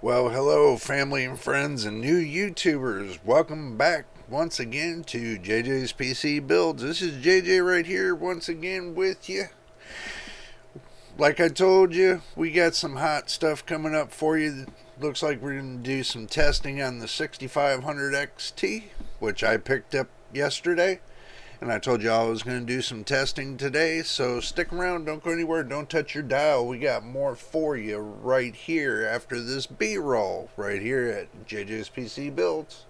Well, hello, family and friends and new YouTubers. Welcome back once again to JJ's PC Builds. This is JJ right here once again with you. Like I told you, we got some hot stuff coming up for you. Looks like we're going to do some testing on the 6500 XT, which I picked up yesterday. And I told you I was going to do some testing today, so stick around, don't go anywhere, don't touch your dial. We got more for you right here after this B-roll, right here at JJ's PC Builds.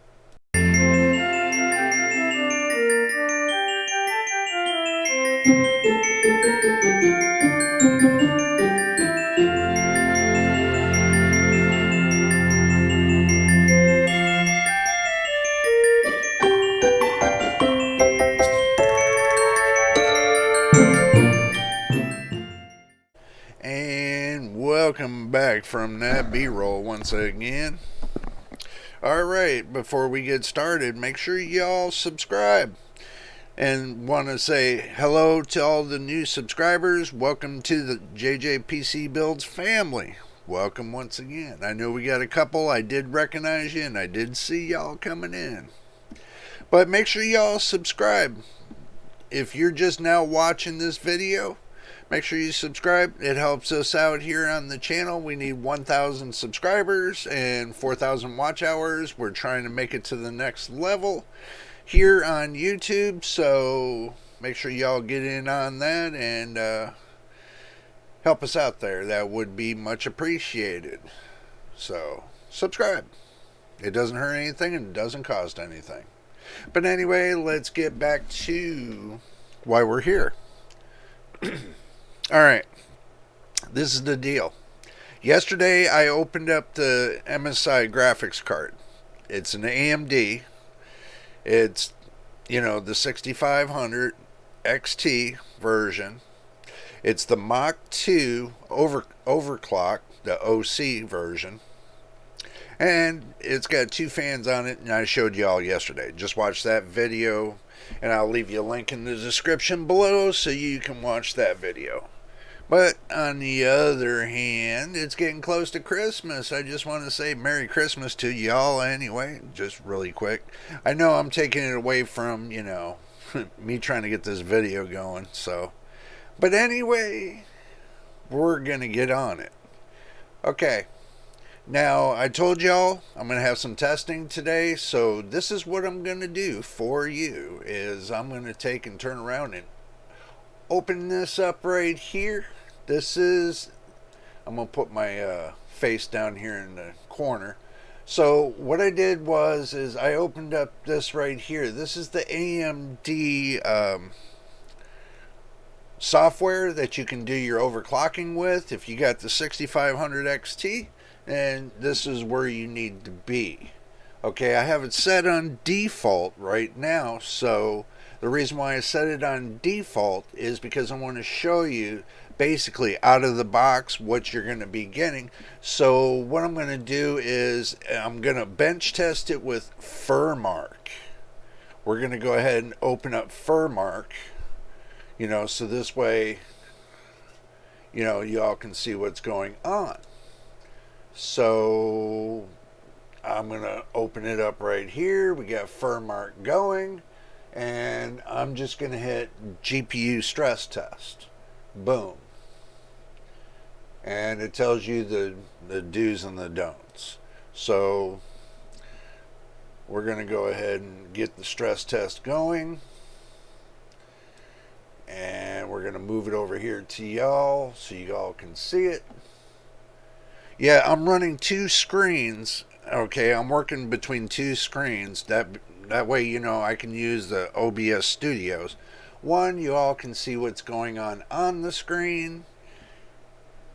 And welcome back from that B-roll once again. Alright, before we get started, make sure y'all subscribe. And want to say hello to all the new subscribers. Welcome to the JJPC Builds family. Welcome once again. I know we got a couple. I did recognize you and I did see y'all coming in. But make sure y'all subscribe. If you're just now watching this video, make sure you subscribe. It helps us out here on the channel. We need 1,000 subscribers and 4,000 watch hours. We're trying to make it to the next level here on YouTube, so make sure y'all get in on that and help us out there. That would be much appreciated. So subscribe. It doesn't hurt anything and it doesn't cost anything. But anyway, let's get back to why we're here. Alright, this is the deal. Yesterday I opened up the MSI graphics card. It's an AMD. It's, the 6500 XT version. It's the Mach 2 overclock, the OC version. And it's got two fans on it, and I showed you all yesterday. Just watch that video, and I'll leave you a link in the description below so you can watch that video. But on the other hand, it's getting close to Christmas. I just want to say Merry Christmas to y'all anyway, just really quick. I know I'm taking it away from, me trying to get this video going, so. But anyway, we're going to get on it. Okay. Now, I told y'all I'm going to have some testing today, so this is what I'm going to do for you, is I'm going to take and turn around and open this up right here. I'm going to put my face down here in the corner. So what I did is I opened up this right here. This is the AMD software that you can do your overclocking with. If you got the 6500 XT, and this is where you need to be. Okay, I have it set on default right now, so the reason why I set it on default is because I want to show you basically out of the box what you're going to be getting. So what I'm going to do is I'm going to bench test it with Furmark. We're going to go ahead and open up Furmark, so this way, y'all can see what's going on. So I'm going to open it up right here. We got Furmark going. And I'm just going to hit GPU stress test. Boom. And it tells you the do's and the don'ts. So we're going to go ahead and get the stress test going. And we're going to move it over here to y'all so y'all can see it. Yeah, I'm running two screens. Okay, I'm working between two screens. That way, I can use the OBS Studios. One, you all can see what's going on the screen,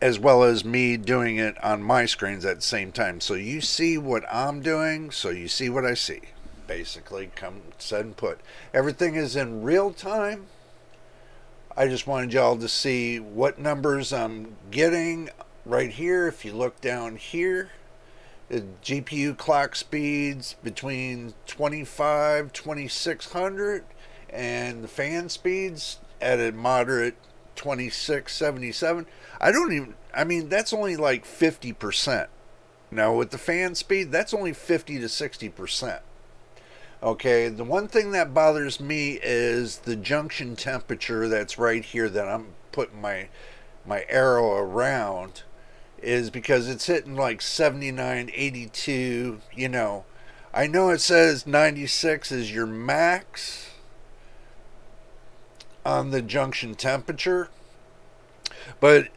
as well as me doing it on my screens at the same time. So you see what I'm doing, so you see what I see. Basically, come said and put. Everything is in real time. I just wanted y'all to see what numbers I'm getting right here. If you look down here, the GPU clock speeds between 2600 and the fan speeds at a moderate 2677. That's only like 50%. Now with the fan speed, that's only 50 to 60%. Okay, the one thing that bothers me is the junction temperature that's right here that I'm putting my arrow around, is because it's hitting like 79, 82. I know it says 96 is your max on the junction temperature, but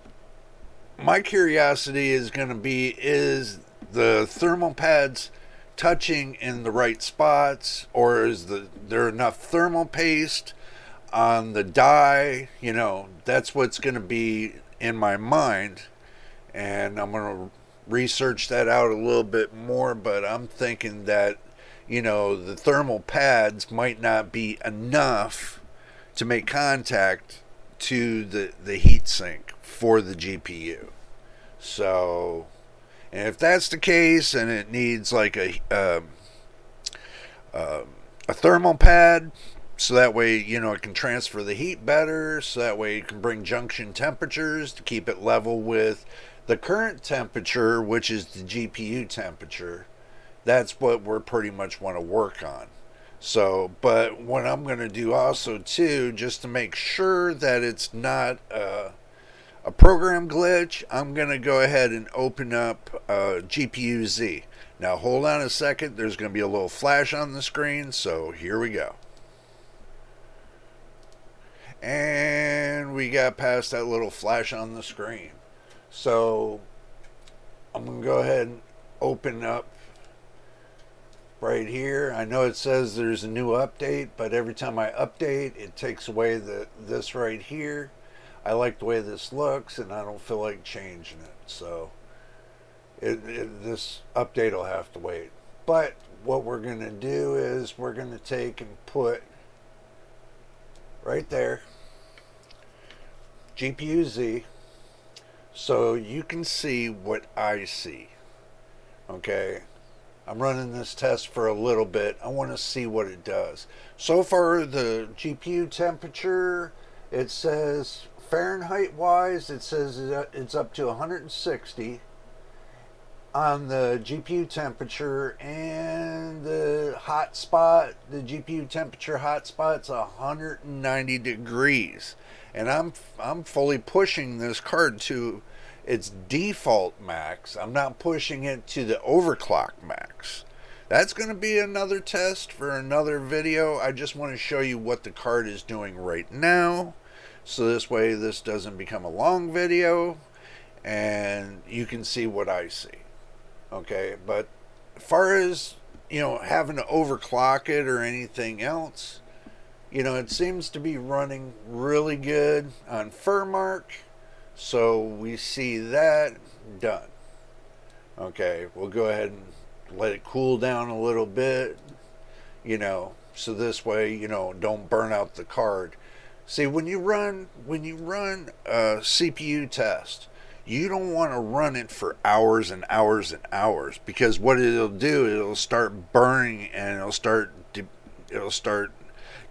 my curiosity is going to be, is the thermal pads touching in the right spots, or is there enough thermal paste on the die? That's what's going to be in my mind, and I'm going to research that out a little bit more, but I'm thinking that the thermal pads might not be enough to make contact to the heat sink for the GPU. So, and if that's the case, and it needs like a thermal pad, so that way it can transfer the heat better, so that way it can bring junction temperatures to keep it level with the current temperature, which is the GPU temperature. That's what we're pretty much want to work on. So, but what I'm going to do also too, just to make sure that it's not a program glitch, I'm going to go ahead and open up GPU Z. Now hold on a second, there's going to be a little flash on the screen, so here we go. And we got past that little flash on the screen. So I'm going to go ahead and open up right here. I know it says there's a new update, but every time I update, it takes away this right here. I like the way this looks, and I don't feel like changing it. So this update will have to wait. But what we're going to do is we're going to take and put right there GPU Z, so you can see what I see. Okay, I'm running this test for a little bit. I want to see what it does. So far, the GPU temperature, it says Fahrenheit wise, it says it's up to 160 on the GPU temperature, and the GPU temperature hotspot's 190 degrees. And I'm fully pushing this card to its default max. I'm not pushing it to the overclock max. That's going to be another test for another video. I just want to show you what the card is doing right now, so this way this doesn't become a long video and you can see what I see. Okay, but as far as having to overclock it or anything else, it seems to be running really good on Furmark. So we see that done. Okay, we'll go ahead and let it cool down a little bit, so this way, don't burn out the card. See, when you run a CPU test, you don't want to run it for hours and hours and hours, because what it'll do, it'll start burning, and it'll start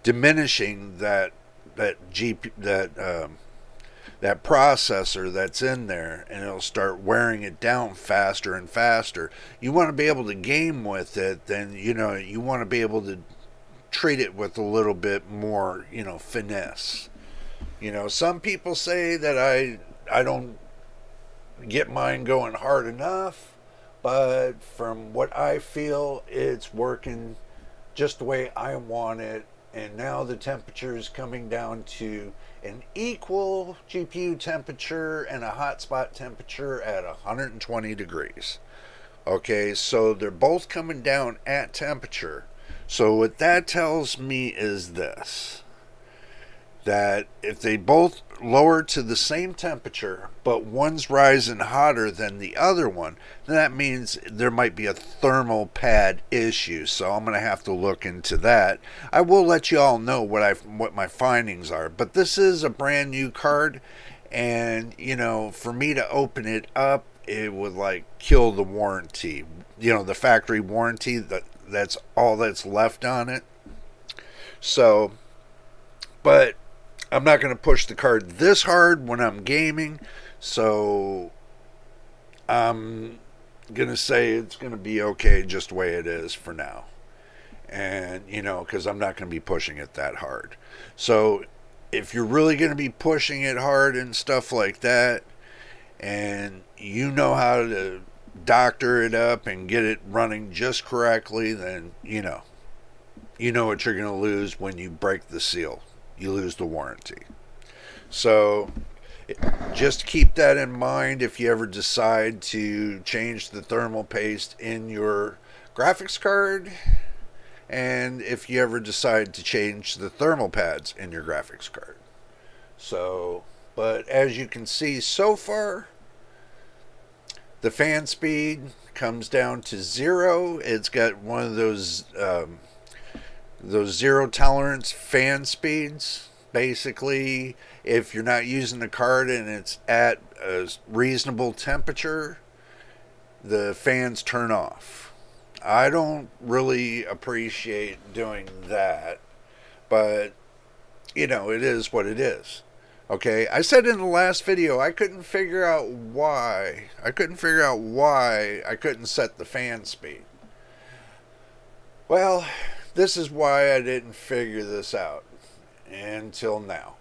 diminishing that processor that's in there, and it'll start wearing it down faster and faster. You want to be able to game with it, then you want to be able to treat it with a little bit more finesse. Some people say that I don't get mine going hard enough, but from what I feel, it's working just the way I want it. And now the temperature is coming down to an equal GPU temperature and a hotspot temperature at 120 degrees. Okay, so they're both coming down at temperature. So what that tells me is this: that if they both lower to the same temperature, but one's rising hotter than the other one, then that means there might be a thermal pad issue. So I'm going to have to look into that. I will let you all know what my findings are. But this is a brand new card, and for me to open it up, it would like kill the warranty. The factory warranty, that's all that's left on it. So, but I'm not going to push the card this hard when I'm gaming. So I'm gonna say it's gonna be okay just the way it is for now, and because I'm not gonna be pushing it that hard. So if you're really gonna be pushing it hard and stuff like that, and you know how to doctor it up and get it running just correctly, then you know what you're gonna lose when you break the seal. You lose the warranty. So just keep that in mind if you ever decide to change the thermal paste in your graphics card, and if you ever decide to change the thermal pads in your graphics card. So, but as you can see so far, the fan speed comes down to 0. It's got one of those zero tolerance fan speeds. Basically, if you're not using the card and it's at a reasonable temperature, the fans turn off. I don't really appreciate doing that, but it is what it is. Okay, I said in the last video I couldn't figure out why. I couldn't set the fan speed. Well, this is why I didn't figure this out until now.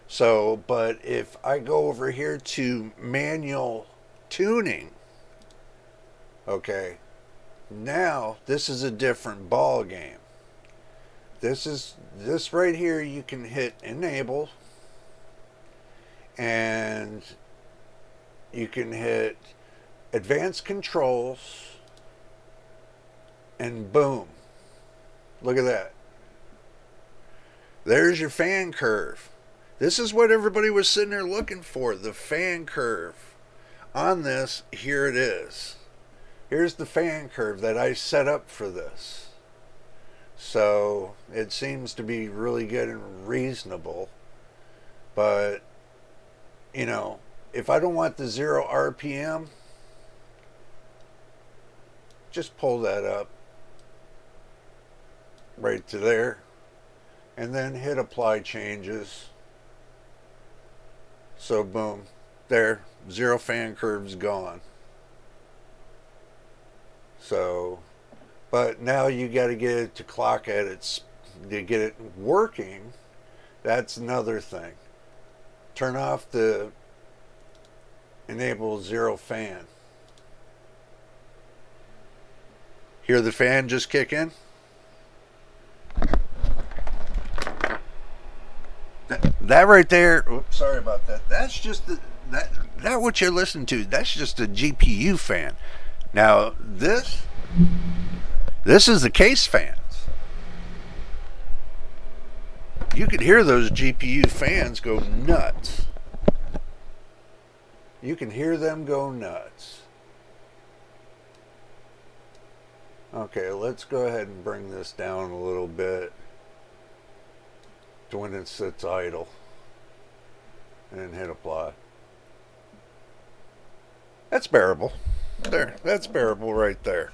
So, but if I go over here to manual tuning, okay, now this is a different ball game. This right here, you can hit enable, and you can hit advanced controls, and boom, look at that. There's your fan curve. This is what everybody was sitting there looking for, the fan curve. On this, here it is. Here's the fan curve that I set up for this. So it seems to be really good and reasonable. But, if I don't want the 0 RPM, just pull that up right to there, and then hit apply changes. So boom, there, 0 fan curve's gone. So, but now you got to get it to clock at its, to get it working. That's another thing. Turn off the enable 0 fan. Hear the fan just kick in? That right there, oops, sorry about that. That's just that what you're listening to. That's just a GPU fan. Now this is the case fans. You could hear those GPU fans go nuts. You can hear them go nuts. Okay, let's go ahead and bring this down a little bit to when it sits idle, and hit apply. That's bearable. There, that's bearable right there.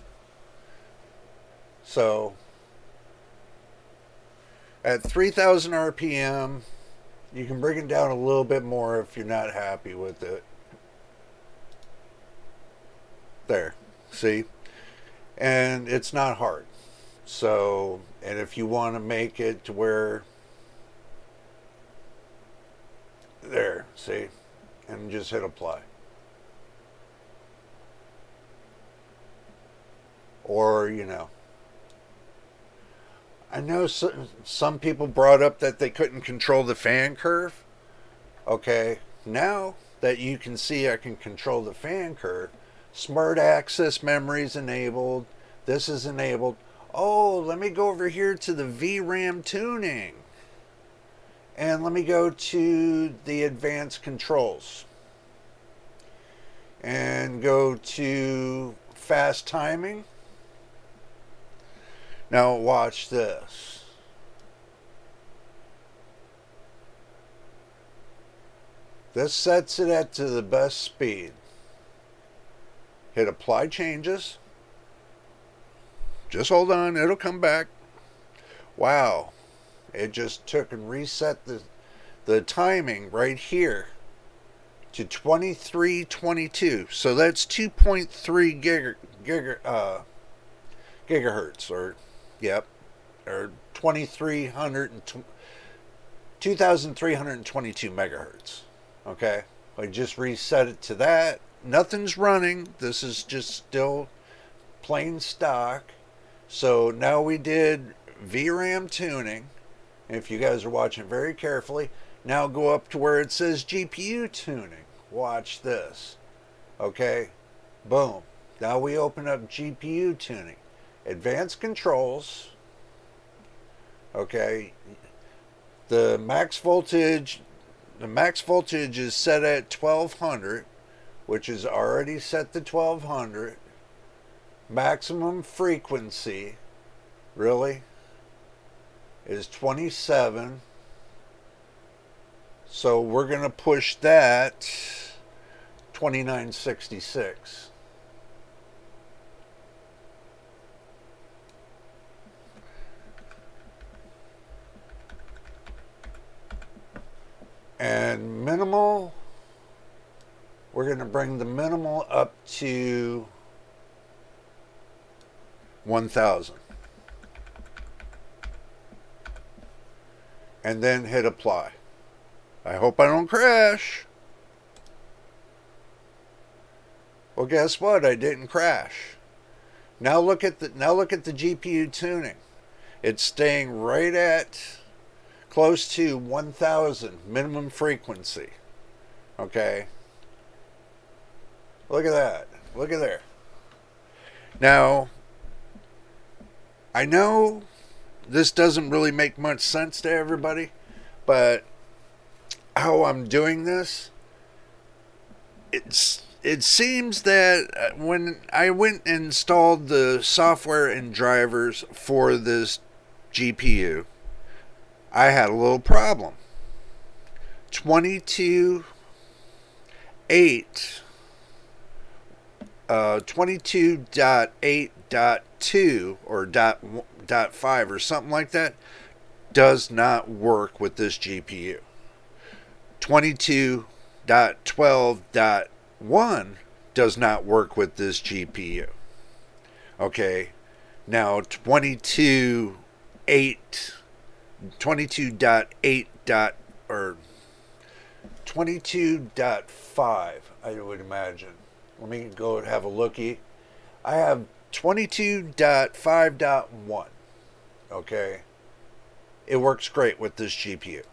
So at 3,000 RPM, you can bring it down a little bit more if you're not happy with it. There, see? And it's not hard. So, and if you want to make it to where, there, see? And just hit apply. Or, I know some people brought up that they couldn't control the fan curve. Okay, now that you can see I can control the fan curve, Smart Access Memory is enabled. This is enabled. Oh, let me go over here to the VRAM tuning. And let me go to the advanced controls. And go to fast timing. Now watch this. This sets it at to the best speed. Hit apply changes. Just hold on, it'll come back. Wow. It just took and reset the timing right here to 2322. So that's 2.3 gigahertz, or yep, or 2322 megahertz. Okay, I just reset it to that. Nothing's running. This is just still plain stock. So now we did VRAM tuning. If you guys are watching very carefully, now go up to where it says GPU tuning. Watch this. Okay, boom. Now we open up GPU tuning. Advanced controls. Okay, the max voltage is set at 1200, which is already set to 1200. Maximum frequency, really, is 27. So we're going to push that 2966. And minimal, we're going to bring the minimal up to 1000. And then hit apply. I hope I don't crash. Well, guess what? I didn't crash. Now look at the GPU tuning. It's staying right at close to 1000 minimum frequency. Okay. Look at that. Look at there. Now, I know this doesn't really make much sense to everybody, but how I'm doing this, it seems that when I went and installed the software and drivers for this GPU, I had a little problem. 22.8.2 or dot 5 or something like that does not work with this GPU. 22.12.1 does not work with this GPU. Okay, now 22.8 or 22.5, I would imagine. Let me go and have a looky. I have 22.5.1. Okay, it works great with this GPU.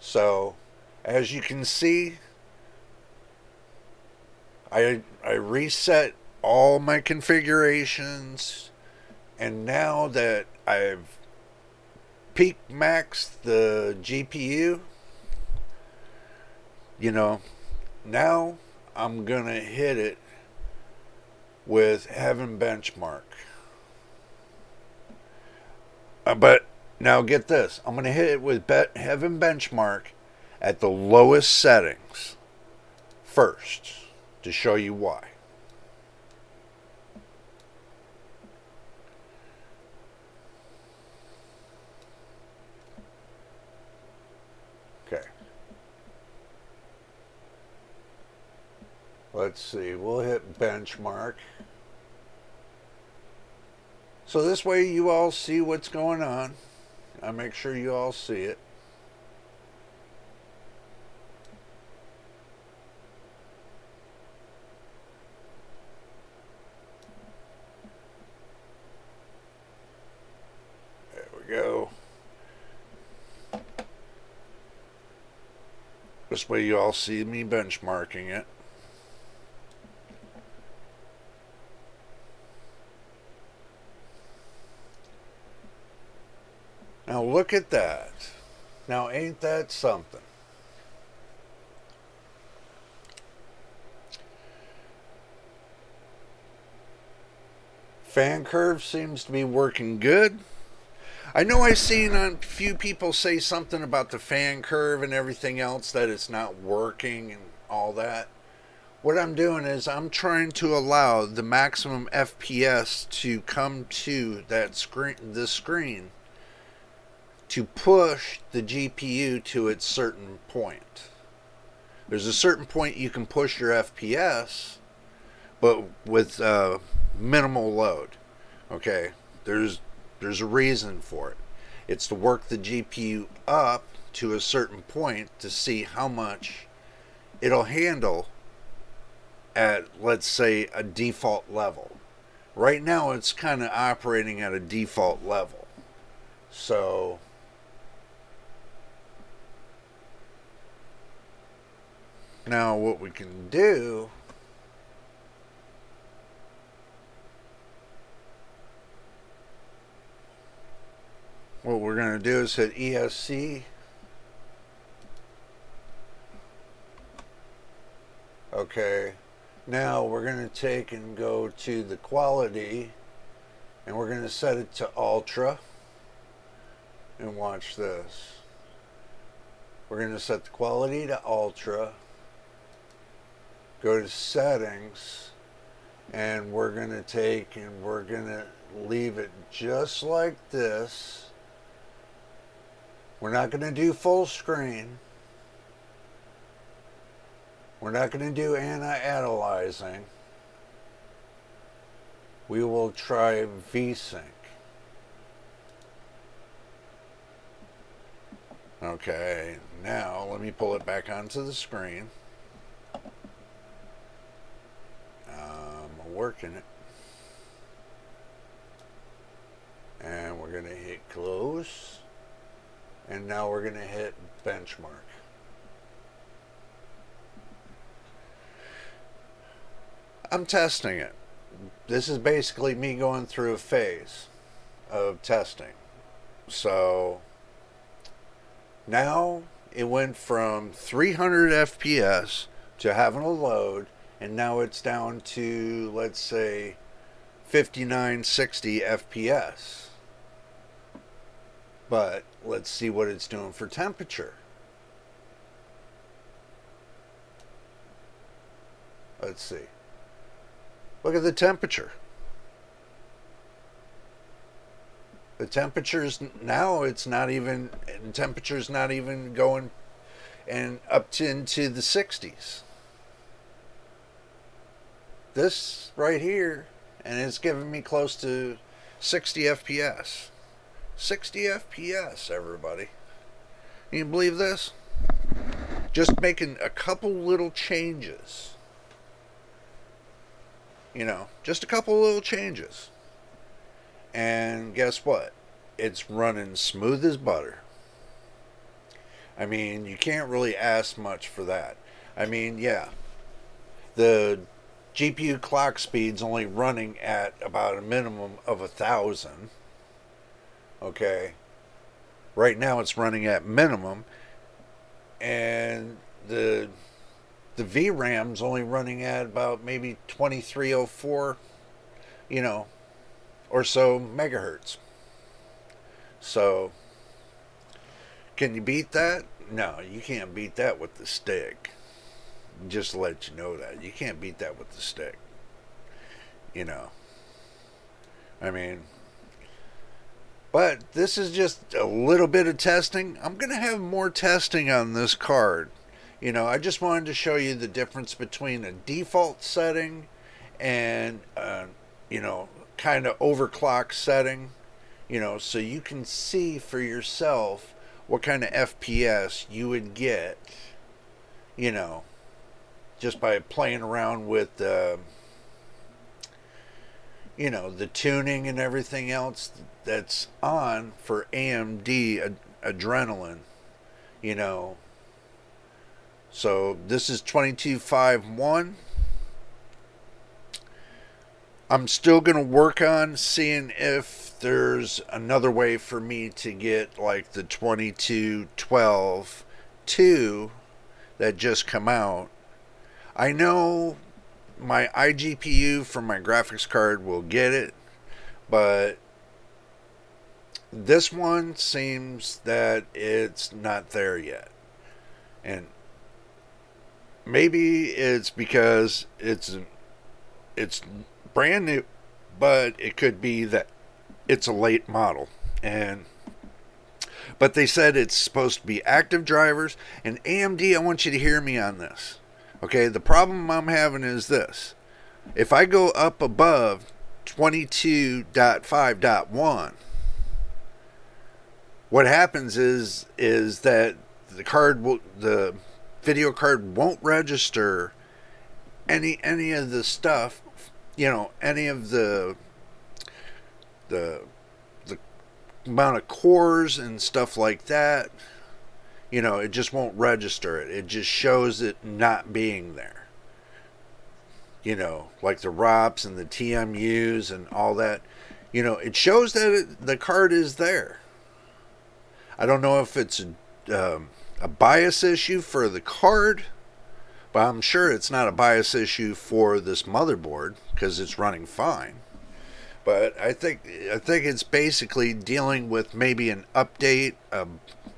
So, as you can see, I reset all my configurations, and now that I've peak maxed the GPU, now I'm gonna hit it with Heaven Benchmark. But now get this, I'm gonna hit it with Heaven Benchmark at the lowest settings first to show you why. Okay. Let's see, we'll hit benchmark. So this way you all see what's going on. I make sure you all see it. There we go. This way you all see me benchmarking it. Now look at that. Now ain't that something? Fan curve seems to be working good. I know I've seen a few people say something about the fan curve and everything else, that it's not working and all that. What I'm doing is I'm trying to allow the maximum FPS to come to that screen, to push the GPU to its certain point. There's a certain point you can push your FPS, but with minimal load. Okay, there's a reason for it. It's to work the GPU up to a certain point to see how much it'll handle at, let's say, a default level. Right now it's kind of operating at a default level. So now what we can do, what we're going to do is hit ESC. Okay, now we're going to take and go to the quality, and we're going to set it to ultra. And watch this. We're going to set the quality to ultra, go to settings, and we're going to take and we're going to leave it just like this. We're not going to do full screen. We're not going to do anti-aliasing. We will try VSync. Okay, now let me pull it back onto the screen. I'm working it. And we're going to hit close. And now we're going to hit benchmark. I'm testing it. This is basically me going through a phase of testing. So now it went from 300 FPS to having a load, and now it's down to, let's say, 59, 60 FPS. But let's see what it's doing for temperature. Let's see. Look at the temperature. The temperature's now, it's not even, the temperature's not even going and up to into the 60s. This right here, and it's giving me close to 60 FPS. 60 FPS, everybody. Can you believe this? Just making a couple little changes. You know, just a couple little changes. And guess what? It's running smooth as butter. I mean, you can't really ask much for that. I mean, yeah, the GPU clock speed's only running at about a minimum of 1,000. Okay. Right now it's running at minimum, and the VRAM's only running at about maybe 2304, you know, or so megahertz. So, can you beat that? No, you can't beat that with the stick. Just to let you know that. You can't beat that with the stick. You know. I mean, but this is just a little bit of testing. I'm going to have more testing on this card. You know, I just wanted to show you the difference between a default setting and, you know, kind of overclock setting, you know, so you can see for yourself what kind of FPS you would get, you know, just by playing around with the, you know, the tuning and everything else that's on for AMD Adrenalin, you know. So this is 2251. I'm still going to work on seeing if there's another way for me to get like the 2212 2 that just come out. I know my iGPU from my graphics card will get it, but this one seems that it's not there yet. And maybe it's because it's brand new, but it could be that it's a late model. But they said it's supposed to be active drivers. And AMD, I want you to hear me on this. Okay, the problem I'm having is this. If I go up above 22.5.1, what happens is that the video card won't register any of the stuff, any of the amount of cores and stuff like that. It just won't register it. It just shows it not being there. Like the ROPs and the TMUs and all that. It shows that the card is there. I don't know if it's a bias issue for the card, but I'm sure it's not a bias issue for this motherboard because it's running fine. But I think it's basically dealing with maybe an update,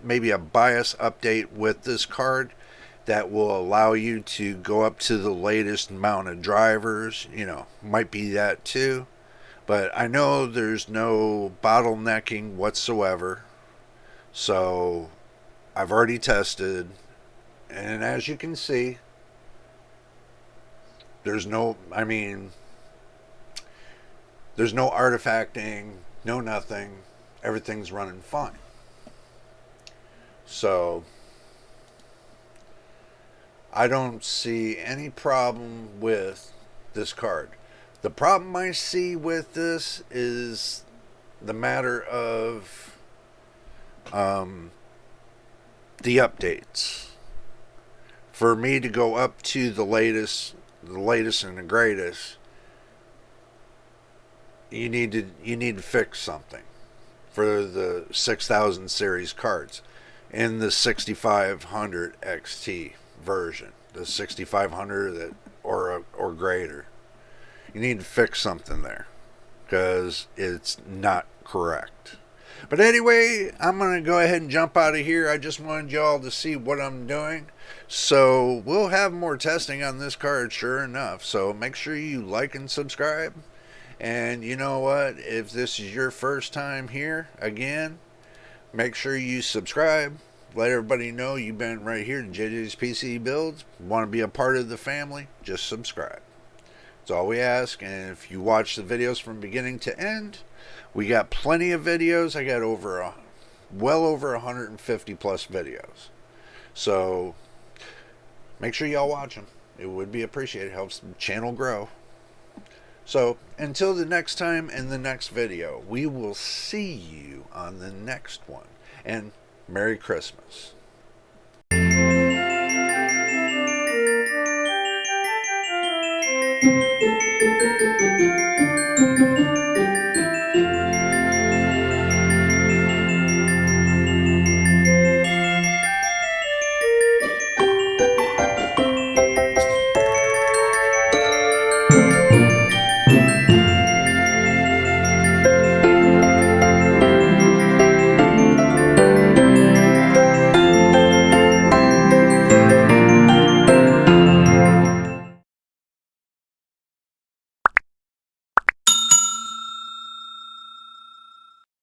maybe a BIOS update with this card that will allow you to go up to the latest amount of drivers. Might be that too. But I know there's no bottlenecking whatsoever. So I've already tested. And as you can see, there's no artifacting, no nothing. Everything's running fine. So I don't see any problem with this card. The problem I see with this is the matter of the updates. For me to go up to the latest and the greatest, you need to fix something for the 6000 series cards in the 6500 XT version, the 6500 or greater. You need to fix something there because it's not correct. But anyway, I'm going to go ahead and jump out of here. I just wanted y'all to see what I'm doing. So we'll have more testing on this card, sure enough. So make sure you like and subscribe. And you know what? If this is your first time here, again, make sure you subscribe. Let everybody know you've been right here to JJ's PC Builds. Want to be a part of the family? Just subscribe. That's all we ask. And if you watch the videos from beginning to end, we got plenty of videos. I got well over 150 plus videos. So make sure y'all watch them. It would be appreciated. It helps the channel grow. So until the next time in the next video, we will see you on the next one. And Merry Christmas.